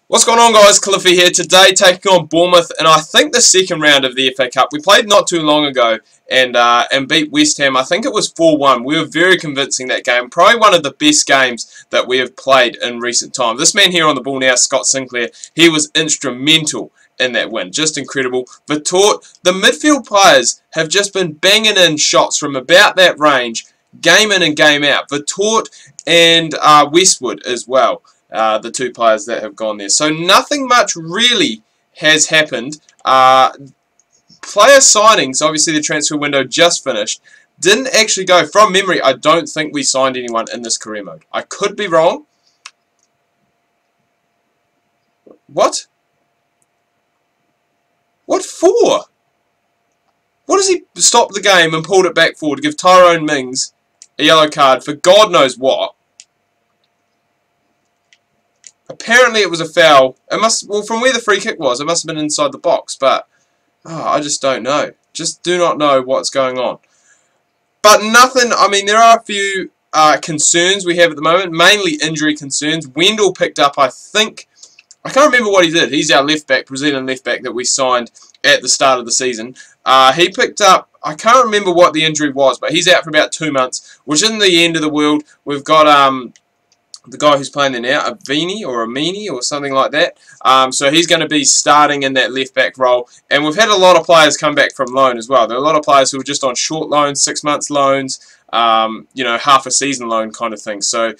What's going on, guys? Cliffy here today, taking on Bournemouth, and I think the second round of the FA Cup. We played not too long ago and beat West Ham. I think it was 4-1. We were very convincing that game. Probably one of the best games that we have played in recent time. This man here on the ball now, Scott Sinclair, he was instrumental in that win. Just incredible. Vertonghen, the midfield players have just been banging in shots from about that range, game in and game out. Vertonghen and Westwood as well. The two players that have gone there. So nothing much really has happened. Player signings, obviously the transfer window just finished. Didn't actually go, from memory, I don't think we signed anyone in this career mode. I could be wrong. What? What for? What does he stop the game and pulled it back forward to give Tyrone Mings a yellow card for God knows what? Apparently it was a foul. It must, well, from where the free kick was, it must have been inside the box, but I just don't know. Just do not know what's going on. But nothing, I mean, there are a few concerns we have at the moment, mainly injury concerns. Wendell picked up, I think, I can't remember what he did. He's our left back, Brazilian left back that we signed at the start of the season. He picked up, I can't remember what the injury was, but he's out for about 2 months, which isn't the end of the world. We've got the guy who's playing there now, Amini or something like that. So he's going to be starting in that left-back role. And we've had a lot of players come back from loan as well. There are a lot of players who are just on short loans, 6 months loans, you know, half a season loan kind of thing. So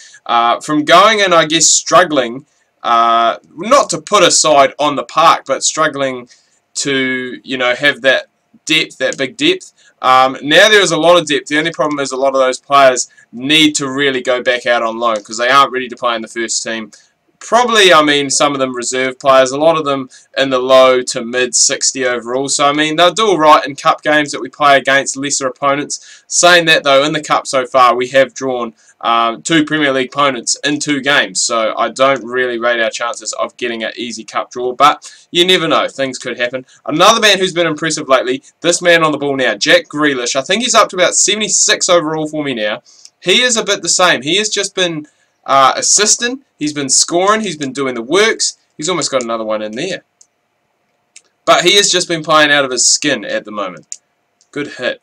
from going and, I guess, struggling, not to put a side on the park, but struggling to, you know, have that depth, that big depth. Now there is a lot of depth. The only problem is a lot of those players need to really go back out on loan because they aren't ready to play in the first team. Probably, I mean, some of them reserve players, a lot of them in the low to mid 60 overall. So, I mean, they'll do all right in cup games that we play against lesser opponents. Saying that, though, in the cup so far, we have drawn 2 Premier League opponents in 2 games. So, I don't really rate our chances of getting an easy cup draw. But you never know. Things could happen. Another man who's been impressive lately, this man on the ball now, Jack Grealish. I think he's up to about 76 overall for me now. He is a bit the same. He has just been assisting, he's been scoring, he's been doing the works. He's almost got another one in there. But he has just been playing out of his skin at the moment. Good hit.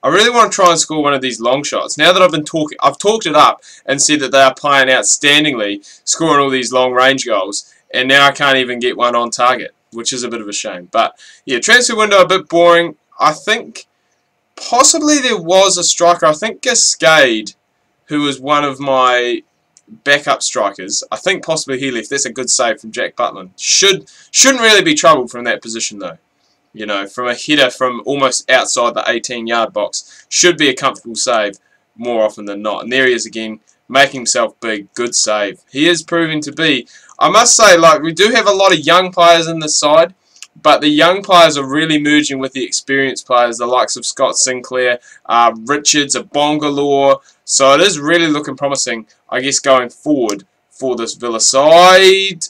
I really want to try and score one of these long shots. Now that I've talked it up and said that they are playing outstandingly, scoring all these long range goals, and now I can't even get one on target, which is a bit of a shame. But yeah, transfer window a bit boring. I think possibly there was a striker, I think Cascade, who was one of my backup strikers. I think possibly he left. That's a good save from Jack Butland. Shouldn't really be troubled from that position though. You know, from a header from almost outside the 18-yard box. Should be a comfortable save more often than not. And there he is again, making himself big. Good save. He is proving to be, I must say, like, we do have a lot of young players in this side, but the young players are really merging with the experienced players, the likes of Scott Sinclair, Richards, Bongalore. So it is really looking promising, I guess, going forward for this Villa side.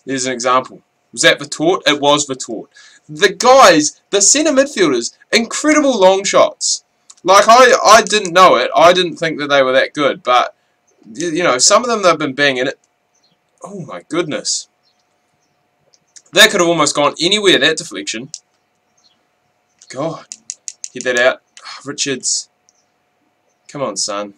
There's an example. Was that Vertonghen? It was Vertonghen. The guys, the centre midfielders, incredible long shots. Like, I didn't know it. I didn't think that they were that good. But, you know, some of them they've been banging it. Oh, my goodness. That could have almost gone anywhere, that deflection. God. Get that out. Oh, Richards. Come on, son.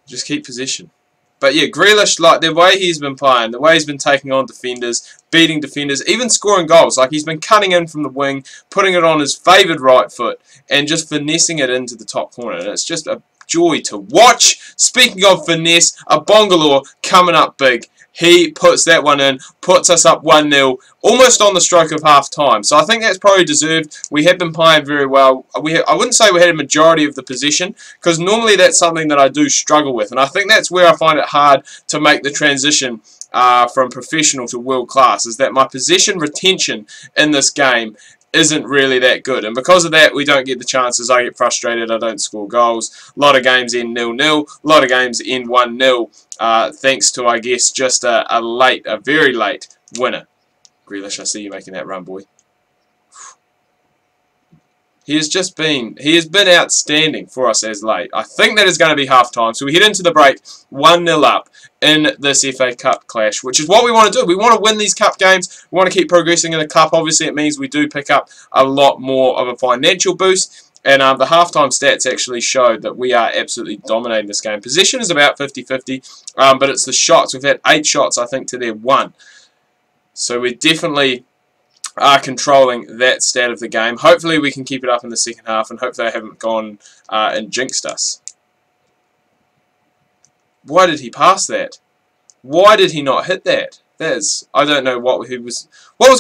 Just keep possession. But yeah, Grealish, like the way he's been playing, the way he's been taking on defenders, beating defenders, even scoring goals. Like he's been cutting in from the wing, putting it on his favoured right foot, and just finessing it into the top corner. And it's just a joy to watch. Speaking of finesse, a Bongalore coming up big. He puts that one in, puts us up 1-0, almost on the stroke of half-time. So I think that's probably deserved. We have been playing very well. I wouldn't say we had a majority of the possession, because normally that's something that I do struggle with. And I think that's where I find it hard to make the transition from professional to world class, is that my possession retention in this game isn't really that good, and because of that we don't get the chances. I get frustrated, I don't score goals. A lot of games end 0-0, a lot of games end 1-0, thanks to, I guess, just a very late winner. Grealish, I see you making that run, boy. He has been outstanding for us as late. I think that is going to be half-time. So we head into the break 1-0 up in this FA Cup clash, which is what we want to do. We want to win these cup games. We want to keep progressing in the cup. Obviously, it means we do pick up a lot more of a financial boost. And the halftime stats actually showed that we are absolutely dominating this game. Possession is about 50-50, but it's the shots. We've had 8 shots, I think, to their 1. So we definitely are controlling that stat of the game. Hopefully we can keep it up in the second half, and hopefully they haven't gone and jinxed us. Why did he pass that? Why did he not hit that? I don't know what was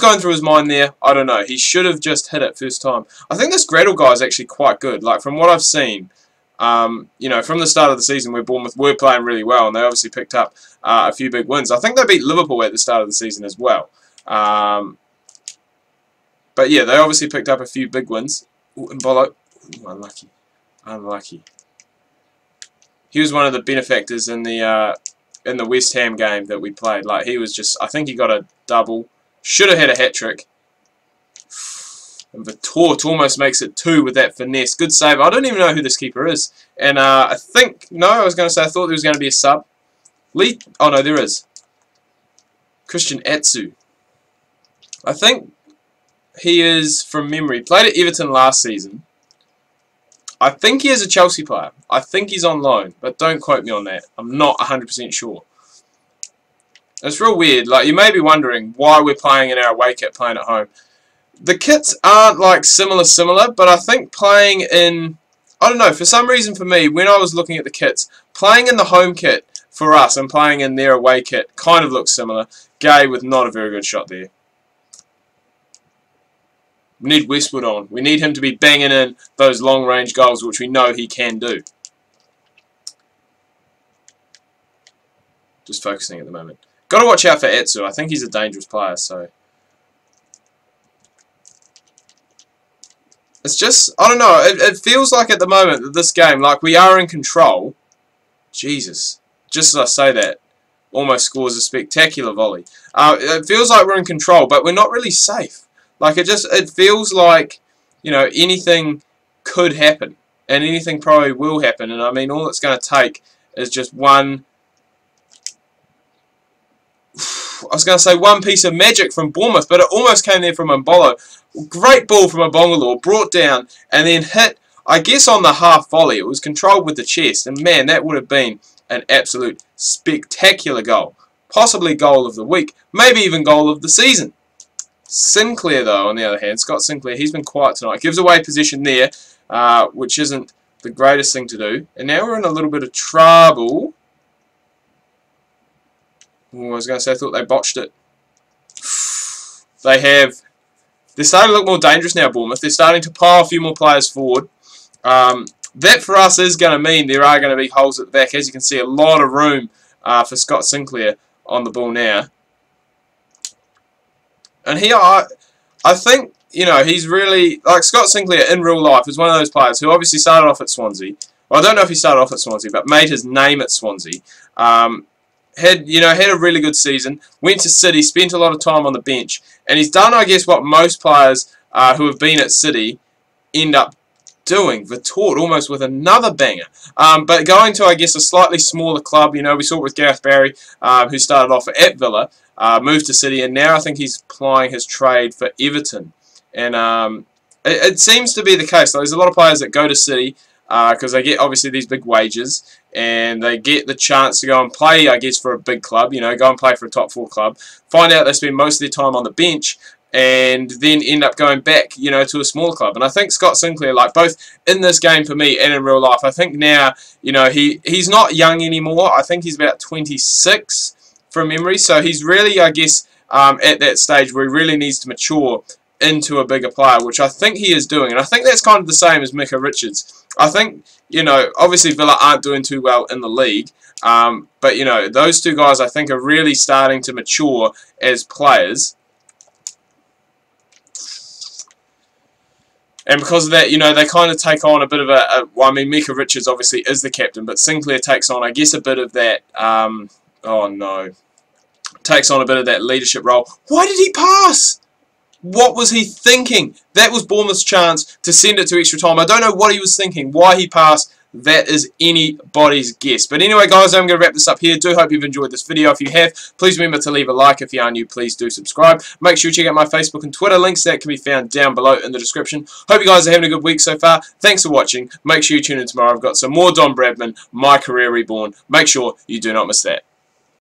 going through his mind there. I don't know. He should have just hit it first time. I think this Gradle guy is actually quite good. Like, from what I've seen, you know, from the start of the season where Bournemouth were playing really well, and they obviously picked up a few big wins. I think they beat Liverpool at the start of the season as well. But yeah, they obviously picked up a few big wins. Ooh, Mbolo. Ooh, unlucky. Unlucky. He was one of the benefactors in the West Ham game that we played. Like, he was just, I think he got a double. Should have had a hat-trick. And Vitort almost makes it 2 with that finesse. Good save. I don't even know who this keeper is. And I think, no, I was going to say, I thought there was going to be a sub. Lee, oh no, there is. Christian Atsu. I think he is, from memory, played at Everton last season. I think he is a Chelsea player. I think he's on loan, but don't quote me on that. I'm not 100% sure. It's real weird. Like, you may be wondering why we're playing in our away kit, playing at home. The kits aren't like similar, but I think playing in, I don't know, for some reason for me, when I was looking at the kits, playing in the home kit for us and playing in their away kit kind of looks similar. Gay with not a very good shot there. We need Westwood on. We need him to be banging in those long-range goals, which we know he can do. Just focusing at the moment. Got to watch out for Atsu. I think he's a dangerous player, so... It's just, I don't know, it feels like at the moment that this game, like, we are in control. Jesus. Just as I say that, almost scores a spectacular volley. It feels like we're in control, but we're not really safe. Like, it feels like, you know, anything could happen. And anything probably will happen. And, I mean, all it's going to take is just one... I was going to say one piece of magic from Bournemouth, but it almost came there from Mbolo. Great ball from Mbongolo, brought down, and then hit, I guess, on the half volley. It was controlled with the chest. And, man, that would have been an absolute spectacular goal. Possibly goal of the week. Maybe even goal of the season. Sinclair, though, on the other hand, Scott Sinclair, he's been quiet tonight. Gives away position there, which isn't the greatest thing to do. And now we're in a little bit of trouble. Ooh, I was going to say, I thought they botched it. They're starting to look more dangerous now, Bournemouth. They're starting to pile a few more players forward. That, for us, is going to mean there are going to be holes at the back. As you can see, a lot of room for Scott Sinclair on the ball now. And here, I think, you know, he's really, like Scott Sinclair in real life is one of those players who obviously started off at Swansea. Well, I don't know if he started off at Swansea, but made his name at Swansea. Had a really good season. Went to City, spent a lot of time on the bench. And he's done, I guess, what most players who have been at City end up doing. Vitort almost with another banger. But going to, I guess, a slightly smaller club. You know, we saw it with Gareth Barry, who started off at Villa. Moved to City, and now I think he's plying his trade for Everton. And it seems to be the case. There's a lot of players that go to City because they get, obviously, these big wages, and they get the chance to go and play, I guess, for a big club, you know, go and play for a top 4 club, find out they spend most of their time on the bench, and then end up going back, you know, to a smaller club. And I think Scott Sinclair, like, both in this game for me and in real life, I think now, you know, he's not young anymore. I think he's about 26 from memory, so he's really, I guess, at that stage where he really needs to mature into a bigger player, which I think he is doing. And I think that's kind of the same as Micah Richards. I think, you know, obviously Villa aren't doing too well in the league, but, you know, those two guys I think are really starting to mature as players. And because of that, you know, they kind of take on a bit of well, I mean, Micah Richards obviously is the captain, but Sinclair takes on, I guess, a bit of that, oh no, takes on a bit of that leadership role. Why did he pass? What was he thinking? That was Bournemouth's chance to send it to extra time. I don't know what he was thinking, why he passed. That is anybody's guess. But anyway, guys, I'm going to wrap this up here. Do hope you've enjoyed this video. If you have, please remember to leave a like. If you are new, please do subscribe. Make sure you check out my Facebook and Twitter links. That can be found down below in the description. Hope you guys are having a good week so far. Thanks for watching. Make sure you tune in tomorrow. I've got some more Don Bradman, My Career Reborn. Make sure you do not miss that.